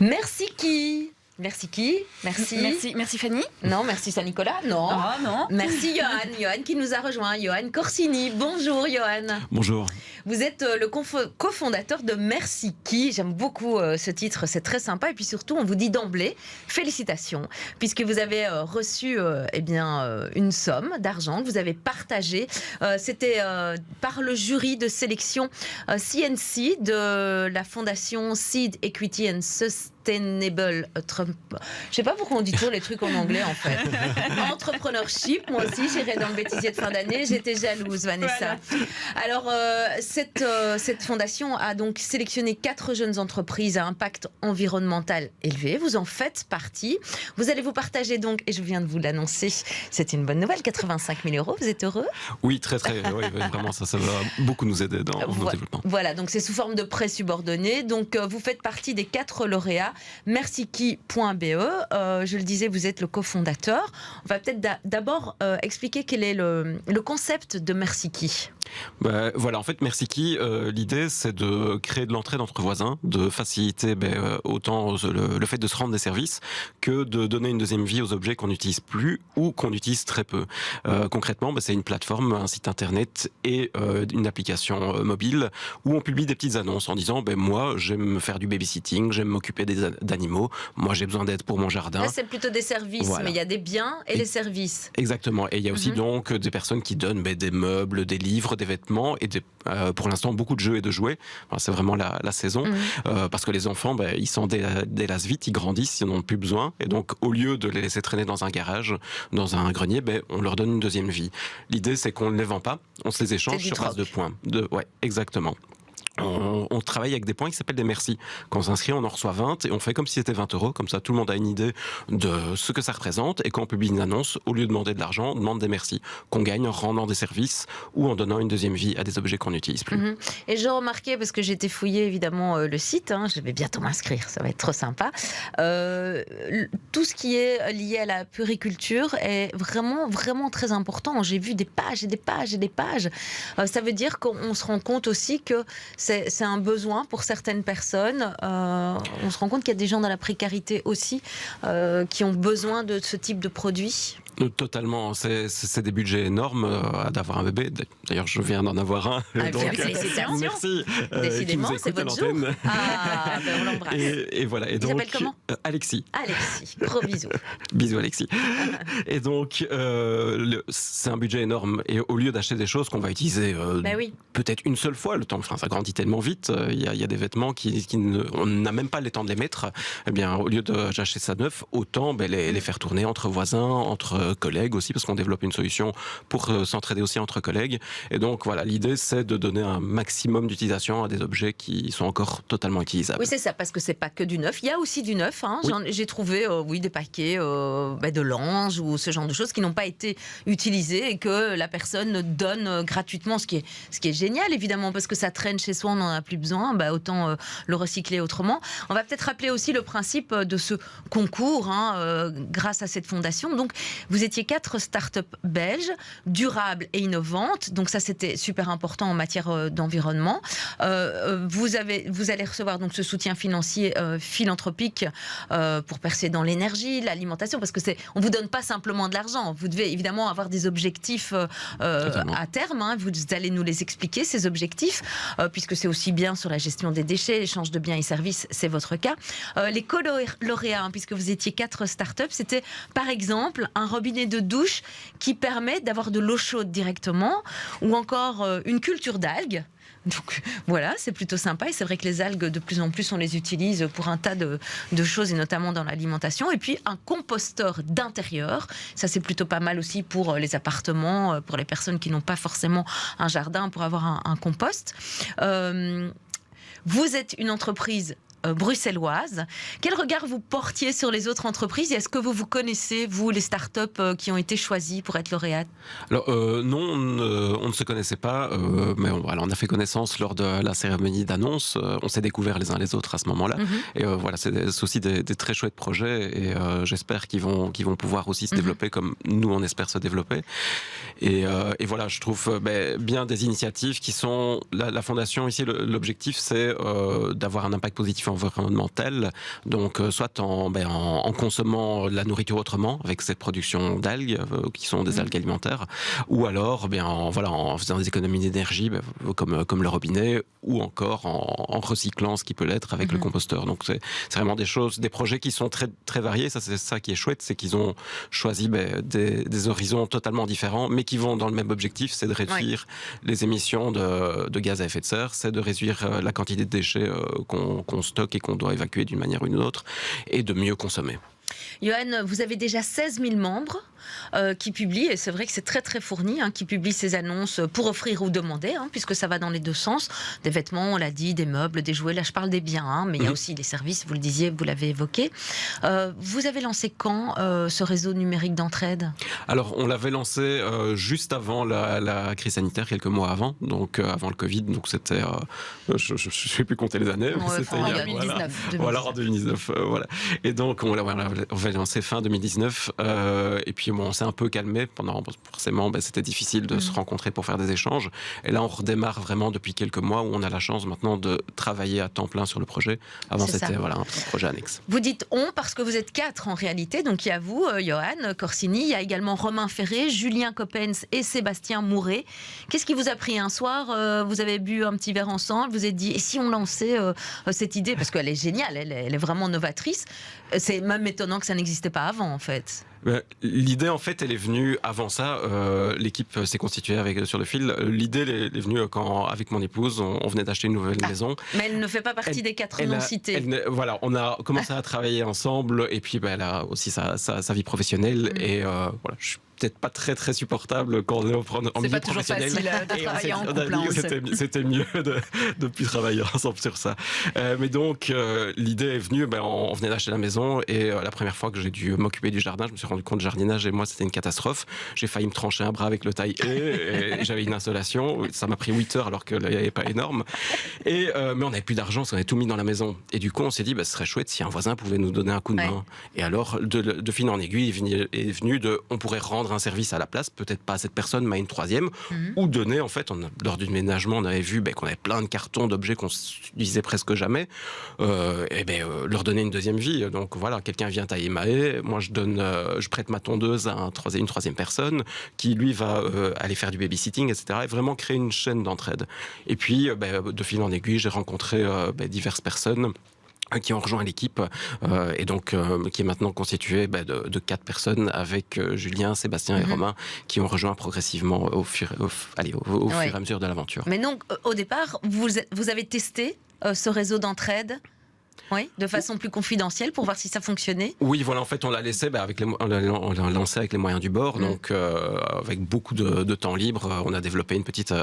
Merci qui? Merci qui? Merci. Merci Fanny. Non, merci Saint-Nicolas. Non. Ah non. Merci Johan qui nous a rejoint. Johan Corsini. Bonjour Johan. Bonjour. Vous êtes le cofondateur de Merci qui. J'aime beaucoup ce titre, c'est très sympa. Et puis surtout, on vous dit d'emblée, félicitations, puisque vous avez reçu une somme d'argent que vous avez partagée. C'était par le jury de sélection CNC de la fondation Seed Equity and Sustainable Trump. Je sais pas pourquoi on dit toujours les trucs en anglais en fait. Entrepreneurship, moi aussi j'irai dans le bêtisier de fin d'année, j'étais jalouse Vanessa. Voilà. Alors cette fondation a donc sélectionné 4 jeunes entreprises à impact environnemental élevé. Vous en faites partie. Vous allez vous partager donc, et je viens de vous l'annoncer, c'est une bonne nouvelle, 85 000 €. Vous êtes heureux? Oui, très, oui, vraiment, ça va beaucoup nous aider dans nos développements. Voilà, donc c'est sous forme de prêt subordonné. Donc vous faites partie des 4 lauréats. Merci-qui.be. Je le disais, vous êtes le cofondateur. On va peut-être d'abord expliquer quel est le concept de Merci-qui. Voilà, en fait, Merci qui, l'idée, c'est de créer de l'entraide entre voisins, de faciliter autant le fait de se rendre des services que de donner une deuxième vie aux objets qu'on n'utilise plus ou qu'on utilise très peu. Concrètement, c'est une plateforme, un site internet et une application mobile où on publie des petites annonces en disant moi, j'aime faire du babysitting, j'aime m'occuper d'animaux, moi j'ai besoin d'aide pour mon jardin. Là, c'est plutôt des services, voilà. Mais il y a des biens et les services. Exactement, et il y a aussi donc des personnes qui donnent des meubles, des livres, des vêtements et pour l'instant beaucoup de jeux et de jouets. Enfin, c'est vraiment la saison parce que les enfants ils s'en délassent vite, ils grandissent, ils n'en ont plus besoin et donc au lieu de les laisser traîner dans un garage, dans un grenier, on leur donne une deuxième vie. L'idée c'est qu'on ne les vend pas, on se les échange sur base de points. Ouais, exactement. On travaille avec des points qui s'appellent des merci. Quand on s'inscrit, on en reçoit 20 et on fait comme si c'était 20 €. Comme ça, tout le monde a une idée de ce que ça représente. Et quand on publie une annonce, au lieu de demander de l'argent, on demande des merci qu'on gagne en rendant des services ou en donnant une deuxième vie à des objets qu'on n'utilise plus. Et j'ai remarqué, parce que j'ai été fouiller évidemment le site, je vais bientôt m'inscrire, ça va être trop sympa. Tout ce qui est lié à la puériculture est vraiment, vraiment très important. J'ai vu des pages et des pages et des pages. Ça veut dire qu'on se rend compte aussi que c'est un besoin pour certaines personnes. On se rend compte qu'il y a des gens dans la précarité aussi qui ont besoin de ce type de produits. Totalement, c'est des budgets énormes d'avoir un bébé. D'ailleurs, je viens d'en avoir un. Félicitations. Merci. Décidément, c'est votre jour. On l'embrasse. Et voilà. Et il s'appelle comment? Alexis. Alexis, gros bisous. Bisous Alexis. Et donc, c'est un budget énorme. Et au lieu d'acheter des choses qu'on va utiliser peut-être une seule fois, le temps, ça grandit tellement vite, il y a des vêtements on n'a même pas le temps de les mettre. Eh bien, au lieu d'acheter ça neuf, autant les faire tourner entre voisins, entre collègues aussi, parce qu'on développe une solution pour s'entraider aussi entre collègues. Et donc voilà, l'idée c'est de donner un maximum d'utilisation à des objets qui sont encore totalement utilisables. Oui, c'est ça, parce que c'est pas que du neuf, il y a aussi du neuf. Oui. J'ai trouvé des paquets de linge ou ce genre de choses qui n'ont pas été utilisées et que la personne donne gratuitement, ce qui est génial évidemment, parce que ça traîne chez soi, on n'en a plus besoin, autant le recycler autrement. On va peut-être rappeler aussi le principe de ce concours grâce à cette fondation. Donc vous étiez 4 startups belges, durables et innovantes. Donc ça, c'était super important en matière d'environnement. Vous allez recevoir donc ce soutien financier philanthropique pour percer dans l'énergie, l'alimentation, parce que on vous donne pas simplement de l'argent. Vous devez évidemment avoir des objectifs à terme. Vous allez nous les expliquer, ces objectifs, puisque c'est aussi bien sur la gestion des déchets, l'échange de biens et services, c'est votre cas. Les co-lauréats, puisque vous étiez 4 startups, c'était par exemple un robinet de douche qui permet d'avoir de l'eau chaude directement, ou encore une culture d'algues. Donc voilà, c'est plutôt sympa, et c'est vrai que les algues, de plus en plus, on les utilise pour un tas de choses, et notamment dans l'alimentation. Et puis un composteur d'intérieur, ça c'est plutôt pas mal aussi pour les appartements, pour les personnes qui n'ont pas forcément un jardin, pour avoir un compost. Vous êtes une entreprise bruxelloise. Quel regard vous portiez sur les autres entreprises, et est-ce que vous connaissez, vous, les startups qui ont été choisies pour être lauréates? Alors non, on ne se connaissait pas, mais on a fait connaissance lors de la cérémonie d'annonce. On s'est découverts les uns les autres à ce moment-là. Et voilà, c'est aussi des très chouettes projets, et j'espère qu'ils vont pouvoir aussi se développer comme nous on espère se développer. Et voilà, je trouve bien des initiatives qui sont la fondation ici. L'objectif, c'est d'avoir un impact positif environnementale, donc soit en consommant la nourriture autrement, avec cette production d'algues, qui sont des algues alimentaires, ou alors en faisant des économies d'énergie, comme le robinet, ou encore en recyclant ce qui peut l'être avec le composteur. Donc c'est vraiment des projets qui sont très, très variés. Ça, c'est ça qui est chouette, c'est qu'ils ont choisi des horizons totalement différents, mais qui vont dans le même objectif, c'est de réduire les émissions de gaz à effet de serre, c'est de réduire la quantité de déchets qu'on stocke et qu'on doit évacuer d'une manière ou d'une autre, et de mieux consommer. Johan, vous avez déjà 16 000 membres qui publient, et c'est vrai que c'est très très fourni, qui publient ces annonces pour offrir ou demander, puisque ça va dans les deux sens. Des vêtements, on l'a dit, des meubles, des jouets, là je parle des biens, mais il y a aussi des services, vous le disiez, vous l'avez évoqué. Vous avez lancé quand ce réseau numérique d'entraide ? Alors on l'avait lancé juste avant la crise sanitaire, quelques mois avant, donc avant le Covid, donc c'était, je ne sais plus compter les années, c'était en 2019. Voilà, en 2019, voilà. Et donc on l'avait lancé fin 2019, et puis on s'est un peu calmé forcément c'était difficile de se rencontrer pour faire des échanges, et là on redémarre vraiment depuis quelques mois, où on a la chance maintenant de travailler à temps plein sur le projet. Avant c'était un petit projet annexe. Vous dites on parce que vous êtes 4 en réalité, donc il y a vous, Johan Corsini, il y a également Romain Ferré, Julien Coppens et Sébastien Mouret. Qu'est-ce qui vous a pris un soir, vous avez bu un petit verre ensemble, vous êtes dit et si on lançait cette idée, parce qu'elle est géniale, elle est vraiment novatrice, c'est même étonnant que ça n'existait pas avant en fait. L'idée, en fait, elle est venue avant ça. L'équipe s'est constituée sur le fil. L'idée, elle est venue quand, avec mon épouse, on venait d'acheter une nouvelle maison. Mais elle ne fait pas partie des 4 noms cités. Voilà, on a commencé à travailler ensemble, et puis elle a aussi sa vie professionnelle. Et voilà, je suis peut-être pas très très supportable quand on est en milieu professionnel. C'est pas toujours facile de travailler en couple. C'était mieux de plus travailler ensemble sur ça. Mais donc, l'idée est venue, on venait d'acheter la maison, et la première fois que j'ai dû m'occuper du jardin, je me suis rendu compte, jardinage et moi c'était une catastrophe. J'ai failli me trancher un bras avec le taille-haie, et j'avais une installation, ça m'a pris 8 heures alors que là il n'y avait pas énorme, mais on n'avait plus d'argent parce qu'on avait tout mis dans la maison, et du coup on s'est dit ce serait chouette si un voisin pouvait nous donner un coup de main. Et alors de fil en aiguille est venu on pourrait rendre un service à la place, peut-être pas à cette personne mais à une troisième, ou donner, en fait, lors du déménagement on avait vu qu'on avait plein de cartons d'objets qu'on utilisait presque jamais, leur donner une deuxième vie. Donc voilà, quelqu'un vient tailler ma haie, moi je prête ma tondeuse à une troisième personne qui lui va aller faire du babysitting, etc. Et vraiment créer une chaîne d'entraide. Et puis de fil en aiguille, j'ai rencontré diverses personnes qui ont rejoint l'équipe, et donc qui est maintenant constituée de 4 personnes, avec Julien, Sébastien et Romain, qui ont rejoint progressivement au fur et à mesure de l'aventure. Mais donc au départ, vous avez testé ce réseau d'entraide ? Oui, de façon plus confidentielle pour voir si ça fonctionnait. Oui, voilà, en fait, on l'a laissé, on l'a lancé avec les moyens du bord, donc avec beaucoup de temps libre. On a développé une petite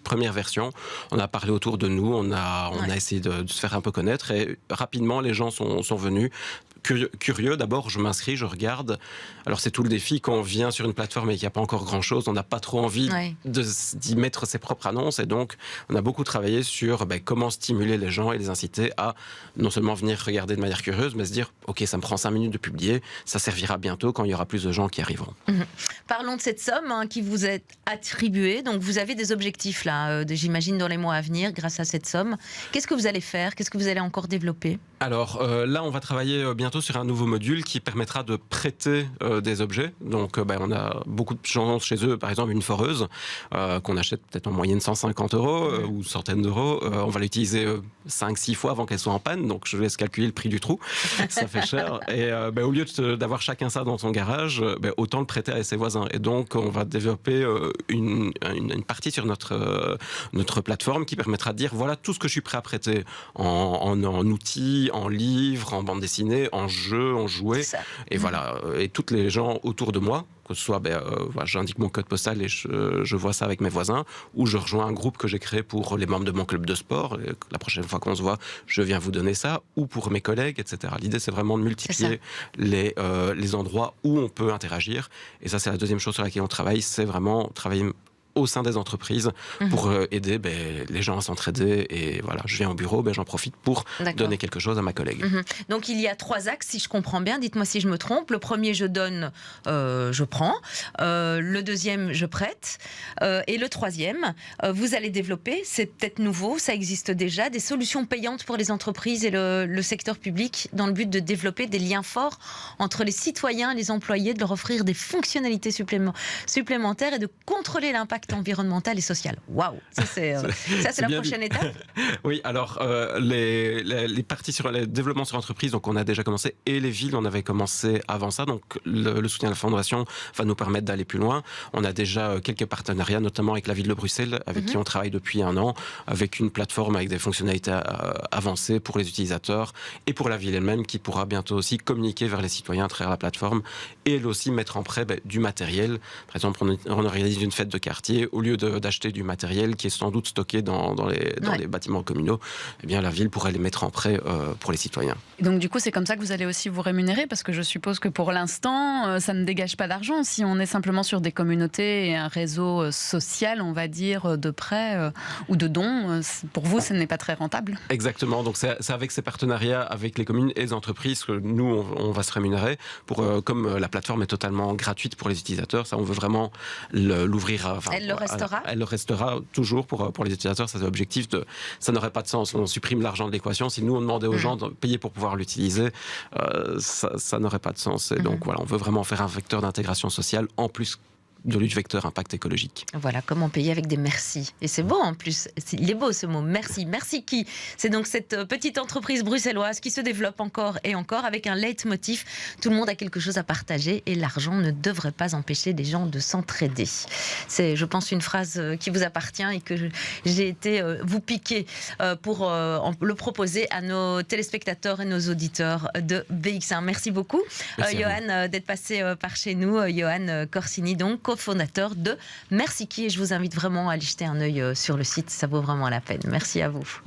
première version. On a parlé autour de nous, on a essayé de se faire un peu connaître, et rapidement les gens sont venus. Curieux, d'abord je m'inscris, je regarde. Alors c'est tout le défi quand on vient sur une plateforme et qu'il n'y a pas encore grand chose, on n'a pas trop envie d'y mettre ses propres annonces, et donc on a beaucoup travaillé sur comment stimuler les gens et les inciter à non seulement venir regarder de manière curieuse, mais se dire ok, ça me prend 5 minutes de publier, ça servira bientôt quand il y aura plus de gens qui arriveront. Parlons de cette somme qui vous est attribuée. Donc vous avez des objectifs là, j'imagine dans les mois à venir grâce à cette somme. Qu'est-ce que vous allez faire ? Qu'est-ce que vous allez encore développer ? Alors là on va travailler bientôt sur un nouveau module qui permettra de prêter des objets. Donc on a beaucoup de gens chez eux, par exemple une foreuse qu'on achète peut-être en moyenne 150 € ou centaines d'euros. On va l'utiliser 5-6 fois avant qu'elle soit en panne, donc je laisse calculer le prix du trou. Ça fait cher. Et au lieu d'avoir chacun ça dans son garage, autant le prêter à ses voisins. Et donc on va développer une partie sur notre plateforme qui permettra de dire voilà tout ce que je suis prêt à prêter en outils, en livres, en bande dessinée, en jeux, en jouets, et voilà, et toutes les gens autour de moi, que ce soit, j'indique mon code postal et je vois ça avec mes voisins, ou je rejoins un groupe que j'ai créé pour les membres de mon club de sport, et la prochaine fois qu'on se voit, je viens vous donner ça, ou pour mes collègues, etc. L'idée, c'est vraiment de multiplier les endroits où on peut interagir, et ça, c'est la deuxième chose sur laquelle on travaille, c'est vraiment travailler au sein des entreprises pour aider les gens à s'entraider. Et voilà, je viens au bureau, j'en profite pour donner quelque chose à ma collègue. Donc il y a 3 axes, si je comprends bien. Dites-moi si je me trompe. Le premier, je donne, je prends. Le deuxième, je prête. Et le troisième, vous allez développer, c'est peut-être nouveau, ça existe déjà, des solutions payantes pour les entreprises et le secteur public dans le but de développer des liens forts entre les citoyens et les employés, de leur offrir des fonctionnalités supplémentaires et de contrôler l'impact environnemental et social. Waouh, ça c'est la prochaine étape. Oui, alors les parties sur le développement sur l'entreprise, donc on a déjà commencé, et les villes, on avait commencé avant ça, donc le soutien de la Fondation va nous permettre d'aller plus loin. On a déjà quelques partenariats, notamment avec la ville de Bruxelles, avec qui on travaille depuis 1 an, avec une plateforme avec des fonctionnalités avancées pour les utilisateurs et pour la ville elle-même, qui pourra bientôt aussi communiquer vers les citoyens à travers la plateforme, et elle aussi mettre en prêt du matériel. Par exemple, on organise une fête de quartier, au lieu d'acheter du matériel qui est sans doute stocké dans les bâtiments communaux, eh bien la ville pourrait les mettre en prêt pour les citoyens. Donc du coup, c'est comme ça que vous allez aussi vous rémunérer, parce que je suppose que pour l'instant, ça ne dégage pas d'argent. Si on est simplement sur des communautés et un réseau social, on va dire, de prêts ou de dons, pour vous, ce n'est pas très rentable. Exactement. Donc c'est avec ces partenariats avec les communes et les entreprises que nous, on va se rémunérer. Comme la plateforme est totalement gratuite pour les utilisateurs, ça, on veut vraiment l'ouvrir. Elle le restera. Elle le restera toujours pour les utilisateurs. Ça, c'est l'objectif. Ça n'aurait pas de sens. On supprime l'argent de l'équation. Si nous, on demandait aux gens de payer pour pouvoir l'utiliser, ça n'aurait pas de sens. Et donc voilà, on veut vraiment faire un vecteur d'intégration sociale en plus de lutte vecteur impact écologique. Voilà, comment payer avec des merci. Et c'est beau en plus, il est beau ce mot, merci. Merci qui ? C'est donc cette petite entreprise bruxelloise qui se développe encore et encore avec un leitmotiv. Tout le monde a quelque chose à partager et l'argent ne devrait pas empêcher les gens de s'entraider. C'est, je pense, une phrase qui vous appartient et que j'ai été vous piquer pour le proposer à nos téléspectateurs et nos auditeurs de BX1. Merci beaucoup, Johan, d'être passé par chez nous. Johan Corsini, donc, cofondateur de Merci Qui, et je vous invite vraiment à aller jeter un œil sur le site, ça vaut vraiment la peine. Merci à vous.